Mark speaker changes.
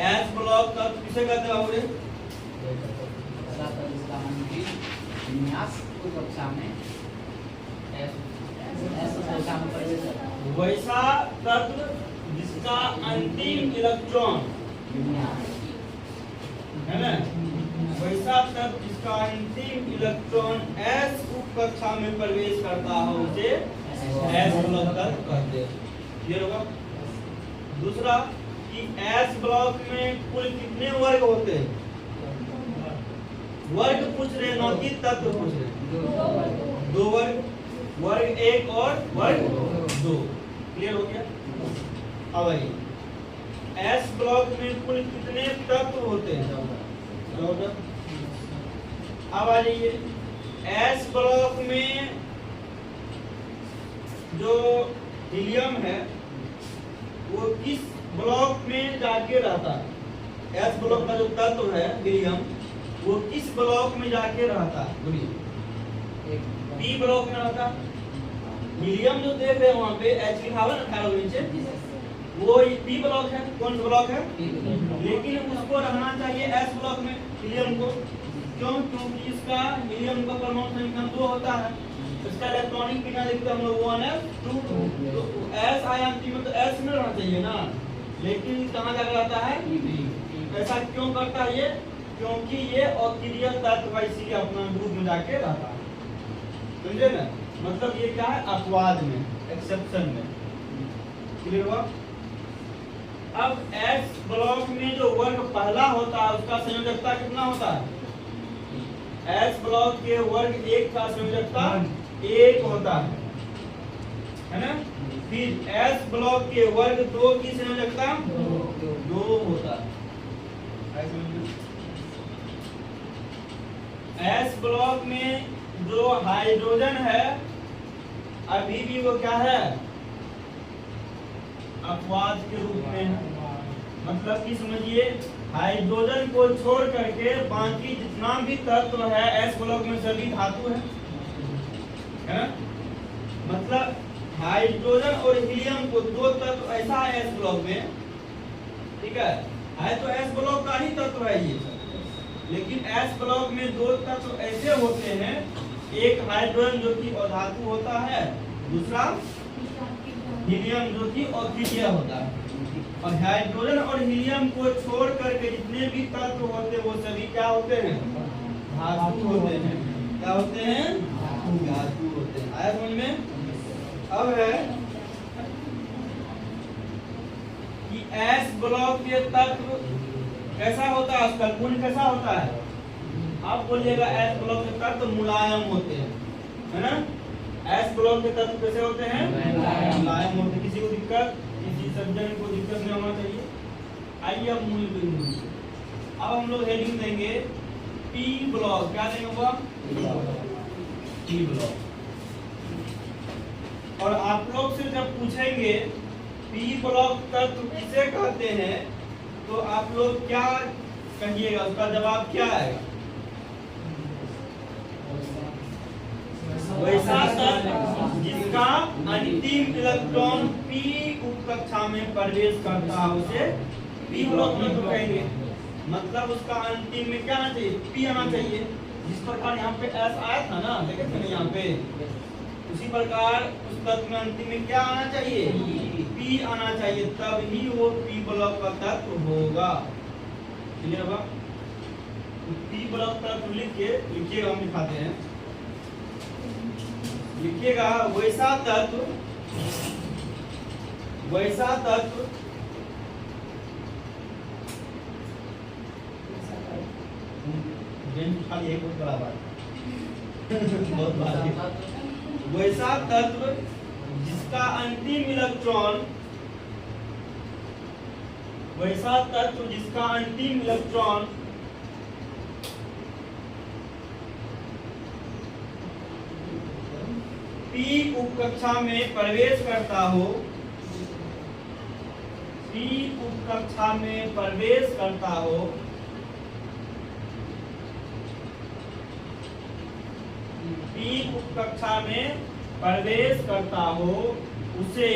Speaker 1: S block तत्व किसे कहते हैं बाबू? वैसा तत्व जिसका अंतिम इलेक्ट्रॉन है ना, वैसा तत्व जिसका अंतिम इलेक्ट्रॉन एस उप कक्षा में प्रवेश करता हो उसे एस ब्लॉक तत्व कहते हैं। ये होगा। दूसरा कि एस ब्लॉक में कुल कितने वर्ग होते हैं? वर्ग पूछ रहे, न कि तत्व पूछ रहे। 2 वर्ग, वर्ग 1 और वर्ग 2। क्लियर हो गया? अब आइए एस ब्लॉक में कुल कितने तत्व होते हैं? 14। अब आ जाइए एस ब्लॉक में जो हीलियम है वो किस ब्लॉक में जाके रहता है? एस ब्लॉक का जो तत्व है हीलियम वो किस ब्लॉक में जाके रहता है? बोलिए। पी ब्लॉक में रहता है। हीलियम जो देख रहे हैं वहां पे एच लिखा हुआ ना नीचे, वो पी ब्लॉक है। कौन सा ब्लॉक है? लेकिन उसको रहना चाहिए एस ब्लॉक में हीलियम को। क्यों? क्योंकि इसका हीलियम का परमाणु संख्या 2 होता है, इसका इलेक्ट्रॉनिक बिना देखते हम लोग 1s2, तो एस आयन में तो एस में रहना चाहिए ना, लेकिन कहाँ जाकर रहता है? ऐसा क्यों करता है ये? क्योंकि ये ऑक्सीजन तत्व इसीलिए अपना ग्रुप में जाके रहता है। समझे ना? मतलब ये क्या है? अपवाद में, एक्सेप्शन में। क्लियर हुआ? अब एस ब्लॉक में जो वर्ग पहला होता है उसका संयोजकता कितना होता है? एस ब्लॉक के वर्ग 1 का संयोजकता 1 होता है ना? फिर एस ब्लॉक के वर्ग 2 की संयोजकता 2 होता है। एस ब्लॉक में जो हाइड्रोजन है अभी भी वो क्या है? अपवाद के रूप में है। मतलब कि समझिए हाइड्रोजन को छोड़ करके बाकी जितना भी तत्व है एस ब्लॉक में सभी धातु है ना? मतलब हाइड्रोजन और हीलियम को 2 तत्व ऐसा है एस ब्लॉक में, ठीक है तो एस ब्लॉक का ही तत्व है ये, लेकिन एस ब्लॉक में 2 तत्व ऐसे होते हैं, एक हाइड्रोजन जो कि अधातु होता है, दूसरा हीलियम जो कि ऑक्सीजन होता है। और हाइड्रोजन और हीलियम को छोड़ करके जितने भी तत्व होते हैं वो सभी क्या होते हैं? धातु होते हैं। क्या होते हैं? धातु होते हैं। आया समझ में? अब है कि एस ब्लॉक के तत्व कैसा होता है? उसका गुण कैसा होता है? आप बोलिएगा एस ब्लॉक के तत्व मुलायम होते हैं, है ना? एस ब्लॉक के तत्व कैसे होते हैं? मुलायम होते हैं। किसी को दिक्कत, किसी सज्जन को दिक्कत नहीं होना चाहिए। आइए अब मूल बिंदु। अब हम लोग हेडिंग देंगे पी ब्लॉक। क्या देंगे होगा? P block. और आप लोग से जब पूछेंगे पी ब्लॉक तत्व किसे कहते हैं तो आप लोग क्या कहिएगा? उसका जवाब क्या आएगा? वैसा तत्व जिसका अंतिम इलेक्ट्रॉन पी उप कक्षा में प्रवेश करता है उसे पी ब्लॉक में तो कहेंगे। मतलब उसका अंतिम में क्या आना चाहिए? पी आना चाहिए। जिस प्रकार यहाँ पे एस आया था ना, देखे थे यहाँ पे, उसी प्रकार उस तत्व में अंतिम में क्या आना चाहिए? पी आना चाहिए, तब ही वो पी ब्लॉक का तत्व होगा। क्लियर होगा? पी ब्लॉक तत्व लिखिएगा, हम दिखाते हैं। लिखिएगा वैसा तत्व खाली एक बहुत बड़ा बात बहुत बात। वैसा तत्व जिसका अंतिम इलेक्ट्रॉन पी उप कक्षा में प्रवेश करता हो, पी उप कक्षा में प्रवेश करता हो, पी उप कक्षा में प्रवेश करता हो, उसे